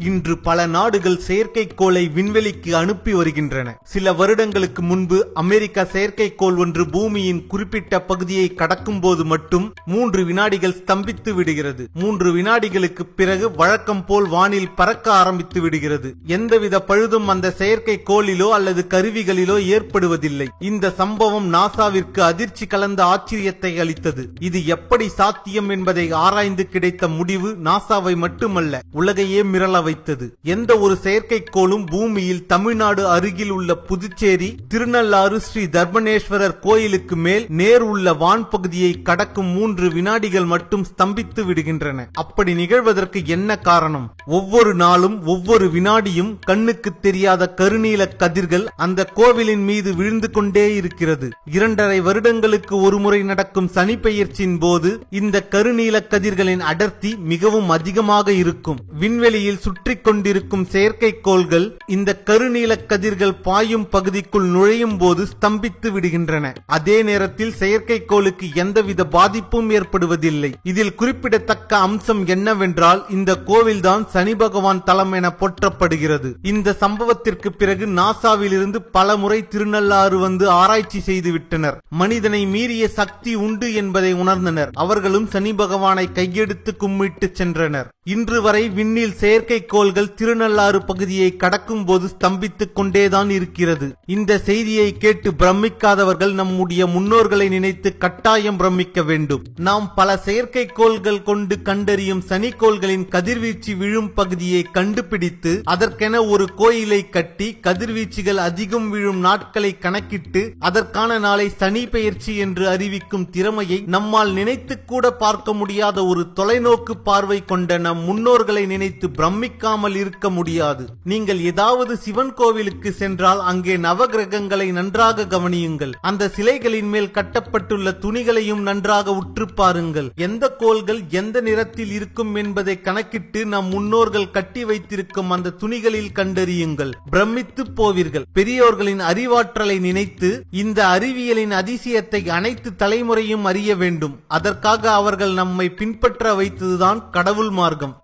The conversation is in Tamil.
இன்று பல நாடுகள் செயற்கைக்கோளை விண்வெளிக்கு அனுப்பி வருகின்றன. சில வருடங்களுக்கு முன்பு அமெரிக்கா செயற்கைக்கோள் ஒன்று பூமியின் குறிப்பிட்ட பகுதியை கடக்கும் போது மட்டும் 3 வினாடிகள் ஸ்தம்பித்து விடுகிறது. 3 வினாடிகளுக்கு பிறகு வழக்கம் போல் வானில் பறக்க ஆரம்பித்து விடுகிறது. எந்தவித பழுதும் அந்த செயற்கைக்கோளிலோ அல்லது கருவிகளிலோ ஏற்படுவதில்லை. இந்த சம்பவம் நாசாவிற்கு அதிர்ச்சி கலந்த ஆச்சரியத்தை அளித்தது. இது எப்படி சாத்தியம் என்பதை ஆராய்ந்து கிடைத்த முடிவு நாசாவை மட்டுமல்ல, உலகையே மிரள வைத்தது. எந்த ஒரு செயற்கைக்கோளும் பூமியில் தமிழ்நாடு அருகில் உள்ள புதுச்சேரி திருநள்ளாறு ஸ்ரீ தர்பணேஸ்வரர் கோயிலுக்கு மேல் நேர் உள்ள வான் பகுதியை கடக்கும் 3 வினாடிகள் மட்டும் ஸ்தம்பித்து விடுகின்றன. அப்படி நிகழ்வதற்கு என்ன காரணம்? ஒவ்வொரு நாளும் ஒவ்வொரு வினாடியும் கண்ணுக்கு தெரியாத கருநீல கதிர்கள் அந்த கோவிலின் மீது விழுந்து கொண்டே இருக்கிறது. 2.5 வருடங்களுக்கு ஒருமுறை நடக்கும் சனி பெயர்ச்சியின் போது இந்த கருநீல கதிர்களின் அடர்த்தி மிகவும் அதிகமாக இருக்கும். விண்வெளியில் சுற்றி கொண்டிருக்கும் செயற்கைக்கோள்கள் இந்த கருநீல கதிர்கள் பாயும் பகுதிக்குள் நுழையும் போது ஸ்தம்பித்து விடுகின்றன. அதே நேரத்தில் செயற்கைக்கோளுக்கு எந்தவித பாதிப்பும் ஏற்படுவதில்லை. இதில் குறிப்பிடத்தக்க அம்சம் என்னவென்றால் இந்த கோவில்தான் சனி பகவான் தலம் என போற்றப்படுகிறது. இந்த சம்பவத்திற்கு பிறகு நாசாவில் இருந்து பல முறை திருநள்ளாறு வந்து ஆராய்ச்சி செய்துவிட்டனர். மனிதனை மீறிய சக்தி உண்டு என்பதை உணர்ந்தனர். அவர்களும் சனி பகவானை கையெடுத்து கும்பிட்டு சென்றனர். இன்று வரை விண்ணில் செயற்கைக்கோள்கள் திருநள்ளாறு பகுதியை கடக்கும் போது ஸ்தம்பித்துக் கொண்டேதான் இருக்கிறது. இந்த செய்தியை கேட்டு பிரமிக்காதவர்கள் நம்முடைய முன்னோர்களை நினைத்து கட்டாயம் பிரமிக்க வேண்டும். நாம் பல செயற்கைக்கோள்கள் கொண்டு கண்டறியும் சனிக்கோள்களின் கதிர்வீச்சு விழும் பகுதியை கண்டுபிடித்து அதற்கென ஒரு கோயிலை கட்டி கதிர்வீச்சுகள் அதிகம் விழும் நாட்களை கணக்கிட்டு அதற்கான நாளை சனி பெயர்ச்சி என்று அறிவிக்கும் திறமையை நம்மால் நினைத்து கூட பார்க்க முடியாத ஒரு தொலைநோக்கு பார்வை கொண்ட நம் முன்னோர்களை நினைத்து பிரமிக்காமல் இருக்க முடியாது. நீங்கள் ஏதாவது சிவன் கோவிலுக்கு சென்றால் அங்கே நவகிரகங்களை நன்றாக கவனியுங்கள். அந்த சிலைகளின் மேல் கட்டப்பட்டுள்ள துணிகளையும் நன்றாக உற்று பாருங்கள். எந்த கோள்கள் எந்த நிறத்தில் இருக்கும் என்பதை கணக்கிட்டு நம் முன்னோர்கள் கட்டி வைத்திருக்கும் அந்த துணிகளில் கண்டறியுங்கள். பிரமித்து போவீர்கள். பெரியோர்களின் அறிவாற்றலை நினைத்து இந்த அறிவியலின் அதிசயத்தை அனைத்து தலைமுறையும் அறிய வேண்டும். அதற்காக அவர்கள் நம்மை பின்பற்ற வைத்ததுதான் கடவுள் மார்க்கம்.